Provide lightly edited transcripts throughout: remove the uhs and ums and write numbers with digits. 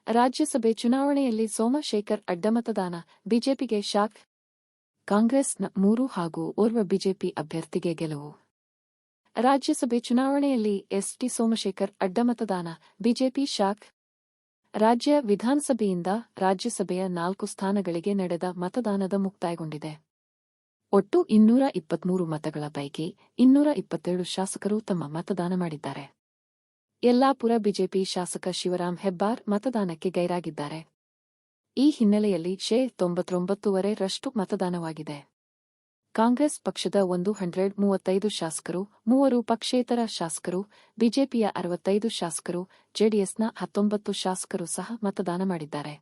ರಾಜ್ಯಸಭೆ ಚುನಾವಣೆಯಲ್ಲಿ ಸೋಮಶೇಖರ್ ಅಡ್ಡಮತದಾನ, ಬಿಜೆಪಿಗೆ ಶಾಕ್. ಕಾಂಗ್ರೆಸ್ನ 3 ಹಾಗೂ ಓರ್ವ ಬಿಜೆಪಿ ಅಭ್ಯರ್ಥಿಗೆ ಗೆಲುವು. ರಾಜ್ಯಸಭೆ ಚುನಾವಣೆಯಲ್ಲಿ ಎಸ್ಟಿ ಸೋಮಶೇಖರ್ ಅಡ್ಡಮತದಾನ, ಬಿಜೆಪಿ ಶಾಕ್. ರಾಜ್ಯ ವಿಧಾನಸಭೆಯಿಂದ ರಾಜ್ಯಸಭೆಯ 4 ಸ್ಥಾನಗಳಿಗೆ ನಡೆದ ಮತದಾನದ ಮುಕ್ತಾಯಗೊಂಡಿದೆ. ಒಟ್ಟು 223 ಮತಗಳ ಪೈಕಿ 227 ಶಾಸಕರು ತಮ್ಮ ಮತದಾನ ಮಾಡಿದ್ದಾರೆ. ಯಲ್ಲಾಪುರ ಬಿಜೆಪಿ ಶಾಸಕ ಶಿವರಾಂ ಹೆಬ್ಬಾರ್ ಮತದಾನಕ್ಕೆ ಗೈರಾಗಿದ್ದಾರೆ. ಈ ಹಿನ್ನೆಲೆಯಲ್ಲಿ 99% ಮತದಾನವಾಗಿದೆ. ಕಾಂಗ್ರೆಸ್ ಪಕ್ಷದ 135 ಶಾಸಕರು, 3 ಪಕ್ಷೇತರ ಶಾಸಕರು, ಬಿಜೆಪಿಯ 65 ಶಾಸಕರು, ಜೆಡಿಎಸ್ನ 19 ಶಾಸಕರು ಸಹ ಮತದಾನ ಮಾಡಿದ್ದಾರೆ.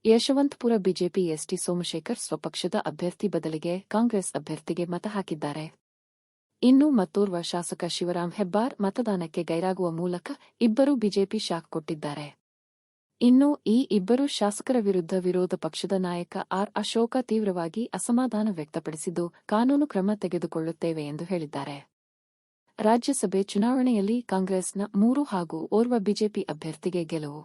ಯಶವಂತಪುರ ಬಿಜೆಪಿ ಎಸ್ಟಿ ಸೋಮಶೇಖರ್ ಸ್ವಪಕ್ಷದ ಅಭ್ಯರ್ಥಿ ಬದಲಿಗೆ ಕಾಂಗ್ರೆಸ್ ಅಭ್ಯರ್ಥಿಗೆ ಮತ ಹಾಕಿದ್ದಾರೆ. ಇನ್ನು ಮತ್ತೋರ್ವ ಶಾಸಕ ಶಿವರಾಂ ಹೆಬ್ಬಾರ್ ಮತದಾನಕ್ಕೆ ಗೈರಾಗುವ ಮೂಲಕ ಇಬ್ಬರು ಬಿಜೆಪಿ ಶಾಕ್ ಕೊಟ್ಟಿದ್ದಾರೆ. ಇನ್ನು ಈ ಇಬ್ಬರು ಶಾಸಕರ ವಿರುದ್ಧ ವಿರೋಧ ಪಕ್ಷದ ನಾಯಕ ಆರ್. ಅಶೋಕ ತೀವ್ರವಾಗಿ ಅಸಮಾಧಾನ ವ್ಯಕ್ತಪಡಿಸಿದ್ದು, ಕಾನೂನು ಕ್ರಮ ತೆಗೆದುಕೊಳ್ಳುತ್ತೇವೆ ಎಂದು ಹೇಳಿದ್ದಾರೆ. ರಾಜ್ಯಸಭೆ ಚುನಾವಣೆಯಲ್ಲಿ ಕಾಂಗ್ರೆಸ್ನ 3 ಹಾಗೂ ಓರ್ವ ಬಿಜೆಪಿ ಅಭ್ಯರ್ಥಿಗೆ ಗೆಲುವು.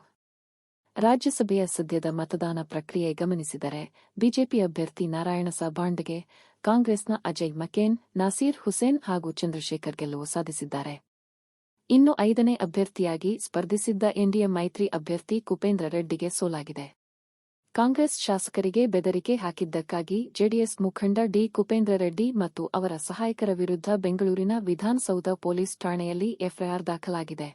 ರಾಜ್ಯಸಭೆಯ ಸದ್ಯದ ಮತದಾನ ಪ್ರಕ್ರಿಯೆ ಗಮನಿಸಿದರೆ ಬಿಜೆಪಿ ಅಭ್ಯರ್ಥಿ ನಾರಾಯಣಸ ಬಾಂಡ್ಗೆ, ಕಾಂಗ್ರೆಸ್ನ ಅಜಯ್ ಮಕೇನ್, ನಾಸೀರ್ ಹುಸೇನ್ ಹಾಗೂ ಚಂದ್ರಶೇಖರ್ ಗೆಲುವು ಸಾಧಿಸಿದ್ದಾರೆ. ಇನ್ನು 5ನೇ ಅಭ್ಯರ್ಥಿಯಾಗಿ ಸ್ಪರ್ಧಿಸಿದ್ದ ಎನ್ಡಿಎ ಮೈತ್ರಿ ಅಭ್ಯರ್ಥಿ ಕುಪೇಂದ್ರ ರೆಡ್ಡಿಗೆ ಸೋಲಾಗಿದೆ. ಕಾಂಗ್ರೆಸ್ ಶಾಸಕರಿಗೆ ಬೆದರಿಕೆ ಹಾಕಿದ್ದಕ್ಕಾಗಿ ಜೆಡಿಎಸ್ ಮುಖಂಡ ಡಿ. ಕುಪೇಂದ್ರ ರೆಡ್ಡಿ ಮತ್ತು ಅವರ ಸಹಾಯಕರ ವಿರುದ್ಧ ಬೆಂಗಳೂರಿನ ವಿಧಾನಸೌಧ ಪೊಲೀಸ್ ಠಾಣೆಯಲ್ಲಿ ಎಫ್ಐಆರ್ ದಾಖಲಾಗಿದೆ.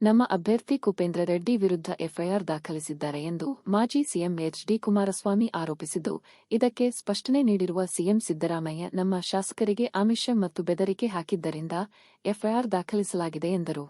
ನಮ್ಮ ಅಭ್ಯರ್ಥಿ ಕುಪೇಂದ್ರ ರೆಡ್ಡಿ ವಿರುದ್ಧ ಎಫ್ಐಆರ್ ದಾಖಲಿಸಿದ್ದಾರೆ ಎಂದು ಮಾಜಿ ಸಿಎಂ ಎಚ್. ಡಿ. ಕುಮಾರಸ್ವಾಮಿ ಆರೋಪಿಸಿದ್ದು, ಇದಕ್ಕೆ ಸ್ಪಷ್ಟನೆ ನೀಡಿರುವ ಸಿಎಂ ಸಿದ್ದರಾಮಯ್ಯ, ನಮ್ಮ ಶಾಸಕರಿಗೆ ಆಮಿಷ ಮತ್ತು ಬೆದರಿಕೆ ಹಾಕಿದ್ದರಿಂದ ಎಫ್ಐಆರ್ ದಾಖಲಿಸಲಾಗಿದೆ ಎಂದರು.